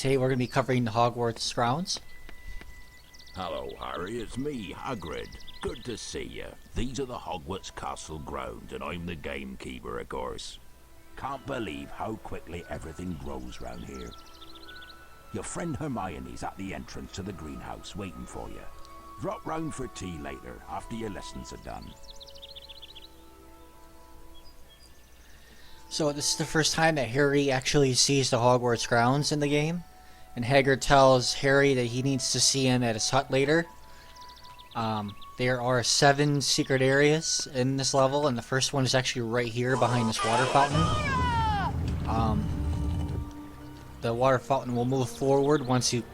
Today we're going to be covering the Hogwarts grounds. Hello, Harry. It's me, Hagrid. Good to see you. These are the Hogwarts Castle grounds, and I'm the gamekeeper, of course. Can't believe how quickly everything grows round here. Your friend Hermione's at the entrance to the greenhouse waiting for you. Drop round for tea later, after your lessons are done. So this is the first time that Harry actually sees the Hogwarts grounds in the game. And Hagrid tells Harry that he needs to see him at his hut later. There are 7 secret areas in this level, and the first one is actually right here behind this water fountain. The water fountain will move forward once you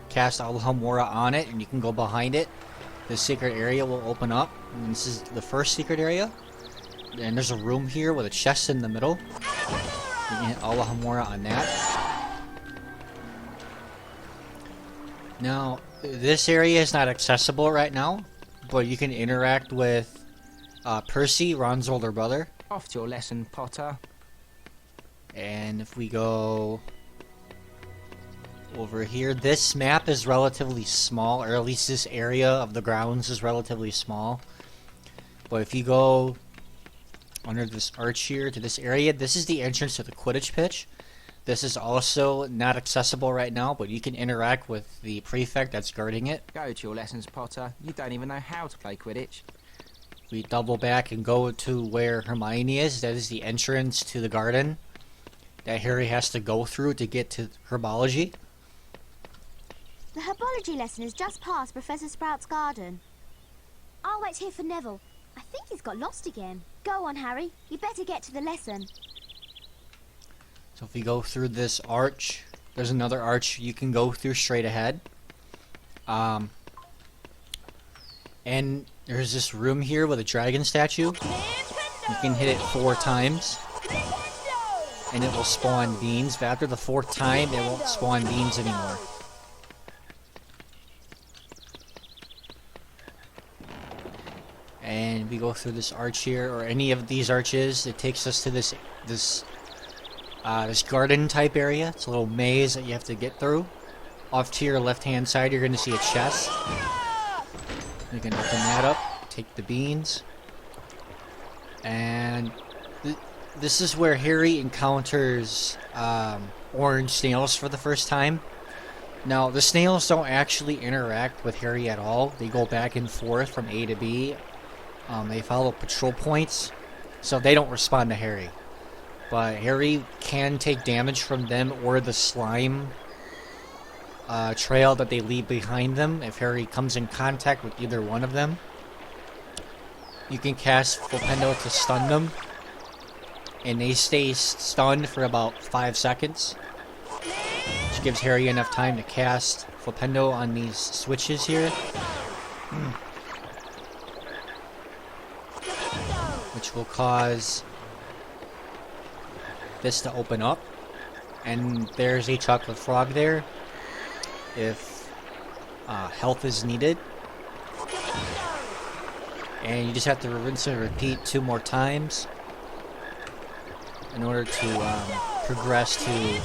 cast Alohomora on it, and you can go behind it. The secret area will open up, and this is the first secret area. And there's a room here with a chest in the middle. You can hit Alohomora on that. Now, this area is not accessible right now, but you can interact with Percy, Ron's older brother. Off to your lesson, Potter. And if we go over here, this map is relatively small, or at least this area of the grounds is relatively small. But if you go under this arch here to this area, this is the entrance to the Quidditch pitch. This is also not accessible right now, but you can interact with the prefect that's guarding it. Go to your lessons, Potter. You don't even know how to play Quidditch. We double back and go to where Hermione is. That is the entrance to the garden that Harry has to go through to get to herbology. The herbology lesson is just past Professor Sprout's garden. I'll wait here for Neville. I think he's got lost again. Go on, Harry. You better get to the lesson. So if we go through this arch, there's another arch you can go through straight ahead. And there's this room here with a dragon statue. You can hit it 4 times, and it will spawn beans. But after the 4th time, it won't spawn beans anymore. And we go through this arch here, or any of these arches. It takes us to this garden type area. It's a little maze that you have to get through. Off to your left hand side, you're going to see a chest. You can open that up, take the beans, and this is where Harry encounters orange snails for the first time. Now, the snails don't actually interact with Harry at all. They go back and forth from A to B. They follow patrol points, so they don't respond to Harry. But Harry can take damage from them or the slime trail that they leave behind them if Harry comes in contact with either one of them. You can cast Flipendo to stun them, and they stay stunned for about 5 seconds, which gives Harry enough time to cast Flipendo on these switches here. Which will cause this to open up, and there's a chocolate frog there if health is needed, and you just have to rinse and repeat 2 more times in order to progress to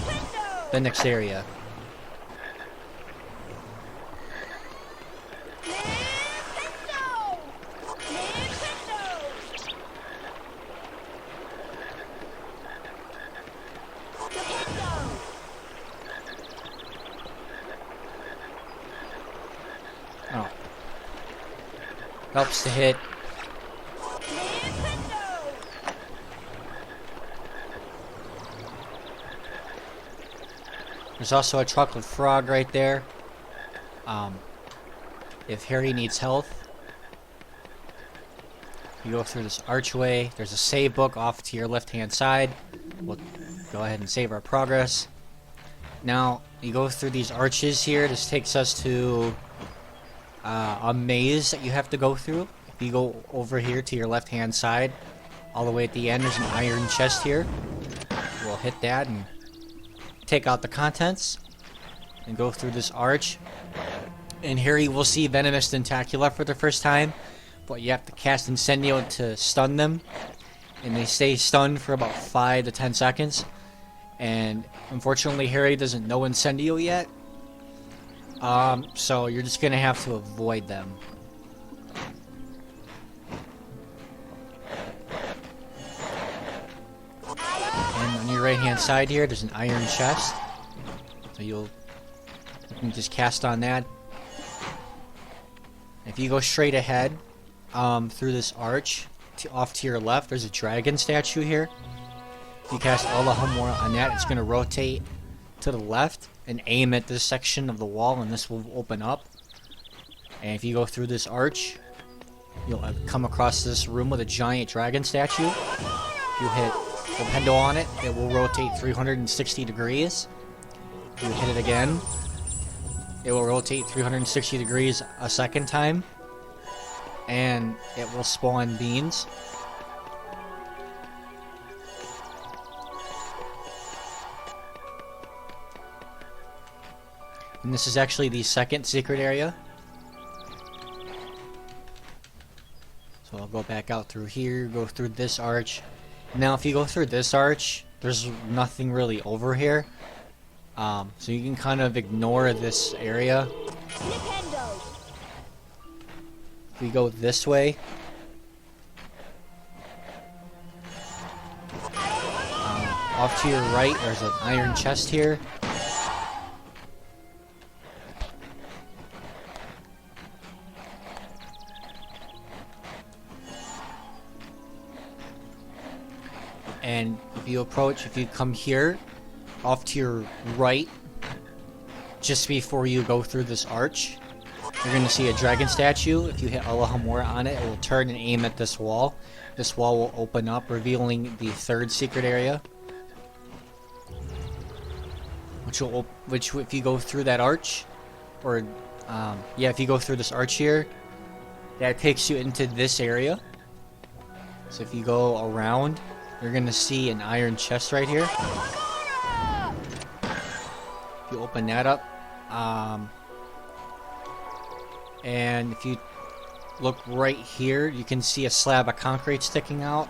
the next area. Oh. Helps to hit. There's also a chocolate frog right there. If Harry needs health, you go through this archway. There's a save book off to your left-hand side. We'll go ahead and save our progress. Now, you go through these arches here. This takes us to a maze that you have to go through. If you go over here to your left-hand side, all the way at the end, there's an iron chest here. We'll hit that and take out the contents and go through this arch. And Harry will see Venomous Tentacula for the first time, but you have to cast Incendio to stun them, and they stay stunned for about 5 to 10 seconds. And unfortunately, Harry doesn't know Incendio yet. So you're just gonna have to avoid them. And on your right hand side here, there's an iron chest. So you can just cast on that. If you go straight ahead, through this arch, off to your left, there's a dragon statue here. If you cast Allahumora on that, it's going to rotate to the left and aim at this section of the wall, and this will open up. And if you go through this arch, you'll come across this room with a giant dragon statue. If you hit Flipendo on it, it will rotate 360 degrees. If you hit it again, it will rotate 360 degrees a second time. And it will spawn beans. And this is actually the second secret area. So I'll go back out through here, go through this arch. Now if you go through this arch, there's nothing really over here. So you can kind of ignore this area. If we go this way, off to your right, there's an iron chest here. And if you approach, if you come here, off to your right, just before you go through this arch, you're going to see a dragon statue. If you hit Allahumora on it, it will turn and aim at this wall. This wall will open up, revealing the third secret area. Which if you go through that arch, or yeah, if you go through this arch here, that takes you into this area. So if you go around, you're going to see an iron chest right here. If you open that up, and if you look right here, you can see a slab of concrete sticking out.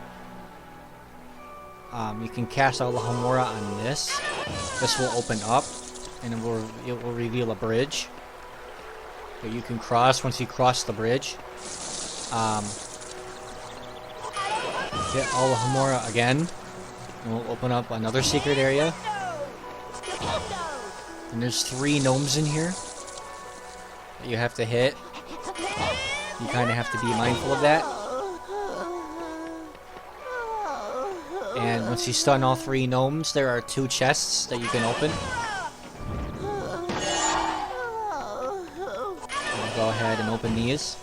You can cast Allahumora on this. This will open up, and it will reveal a bridge that you can cross. Once you cross the bridge, hit Allahumora again, and we'll open up another secret area. And there's 3 gnomes in here that you have to hit. You kind of have to be mindful of that. And once you stun all 3 gnomes, there are 2 chests that you can open. I'll go ahead and open these.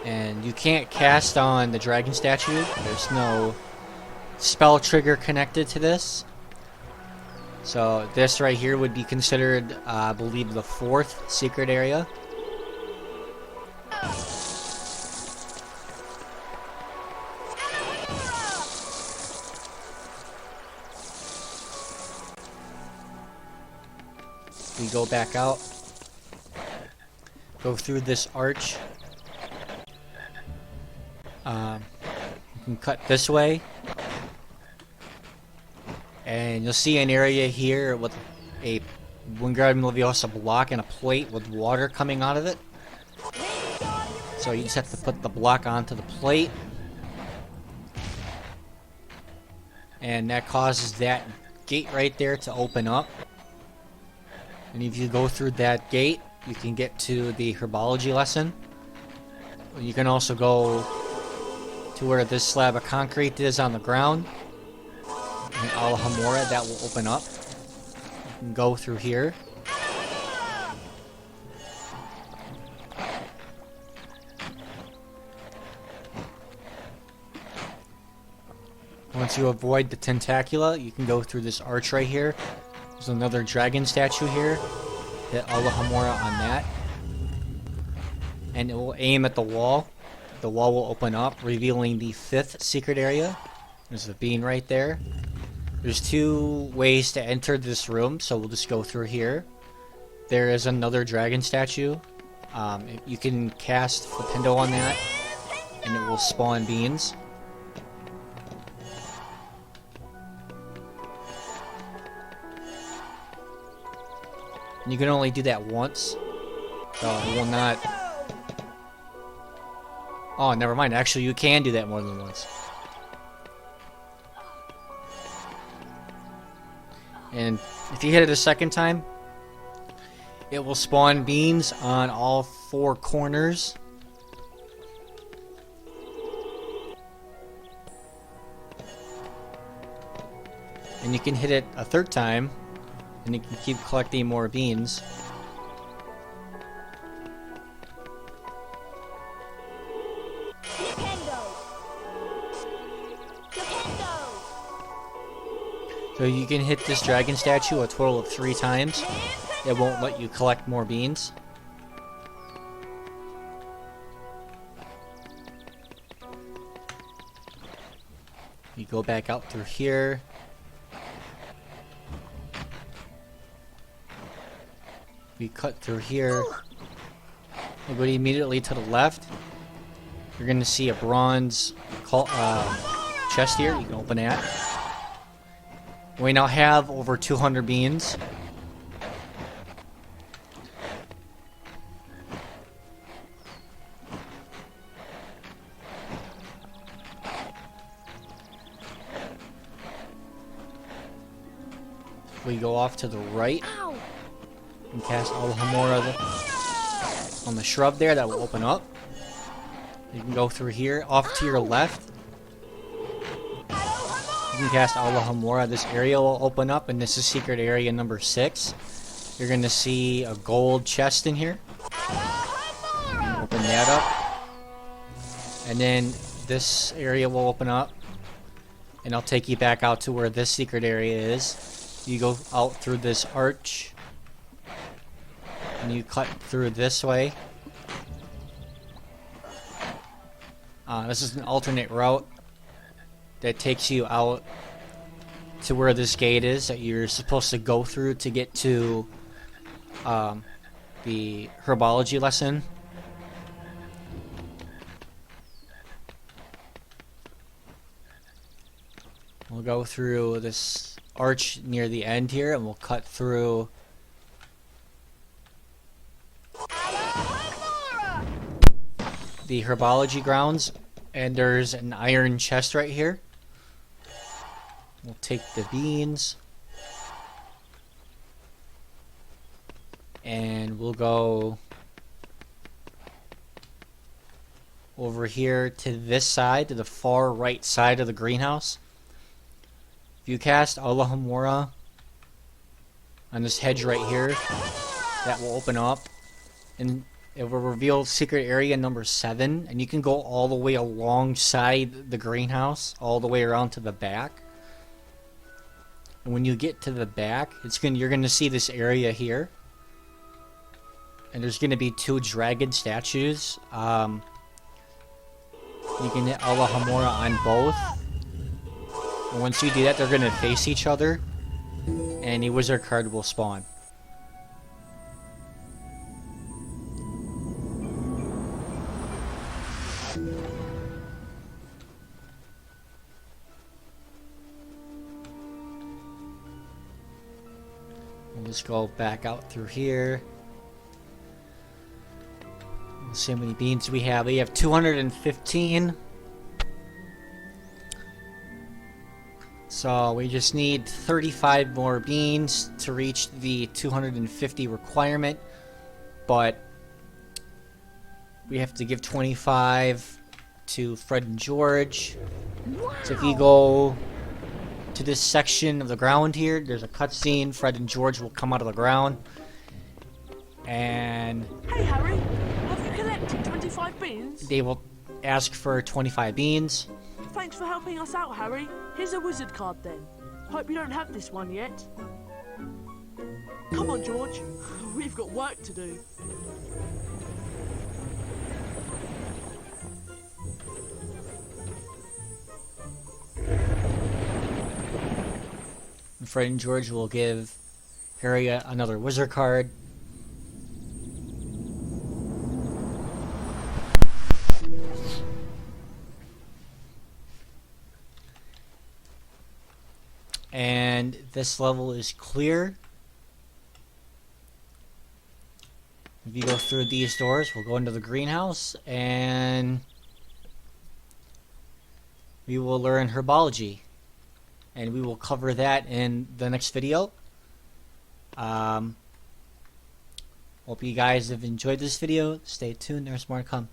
And you can't cast on the dragon statue. There's no spell trigger connected to this. So this right here would be considered, I believe, the 4th secret area. We go back out, go through this arch. You can cut this way, and you'll see an area here with a Wingardium Leviosa block and a plate with water coming out of it. So you just have to put the block onto the plate, and that causes that gate right there to open up. And if you go through that gate, you can get to the herbology lesson. You can also go to where this slab of concrete is on the ground. And Allahumora, that will open up. You can go through here. Once you avoid the tentacula, you can go through this arch right here. There's another dragon statue here. Hit Allahumora on that. And it will aim at the wall. The wall will open up, revealing the 5th secret area. There's a bean right there. There's 2 ways to enter this room, so we'll just go through here. There is another dragon statue. You can cast Flipendo on that, and it will spawn beans. And you can only do that once. So it will not... Oh, never mind. Actually, you can do that more than once. And if you hit it a second time, it will spawn beans on all 4 corners. And you can hit it a third time, and you can keep collecting more beans. So you can hit this dragon statue a total of 3 times. It won't let you collect more beans. You go back out through here. We cut through here. We go immediately to the left. You're going to see a bronze chest here. You can open that. We now have over 200 beans. We go off to the right and cast Alhamora on the shrub there. That will open up. You can go through here. Off to your left, you can cast Alhamora. This area will open up, and this is secret area number 6. You're going to see a gold chest in here. Open that up. And then this area will open up, and I'll take you back out to where this secret area is. You go out through this arch, and you cut through this way. This is an alternate route that takes you out to where this gate is that you're supposed to go through to get to the herbology lesson. We'll go through this arch near the end here, and we'll cut through the herbology grounds, and there's an iron chest right here. We'll take the beans, and we'll go over here to this side, to the far right side of the greenhouse. If you cast Alhamora on this hedge right here, that will open up, and it will reveal secret area number 7, and you can go all the way alongside the greenhouse, all the way around to the back. And when you get to the back, you're going to see this area here, and there's going to be 2 dragon statues. You can hit Alhamora on both. And once you do that, they're going to face each other, and a wizard card will spawn. We'll just go back out through here. Let's see how many beans we have. We have 215. So we just need 35 more beans to reach the 250 requirement. But we have to give 25 to Fred and George. Wow. So if you go to this section of the ground here, there's a cutscene. Fred and George will come out of the ground. And hey Harry, have you collected 25 beans? They will ask for 25 beans. Thanks for helping us out, Harry. Here's a wizard card then. Hope you don't have this one yet. Come on, George. We've got work to do. Fred and George will give Harry another wizard card. And this level is clear. If you go through these doors, we'll go into the greenhouse and we will learn herbology. And we will cover that in the next video. Hope you guys have enjoyed this video. Stay tuned, there's more to come.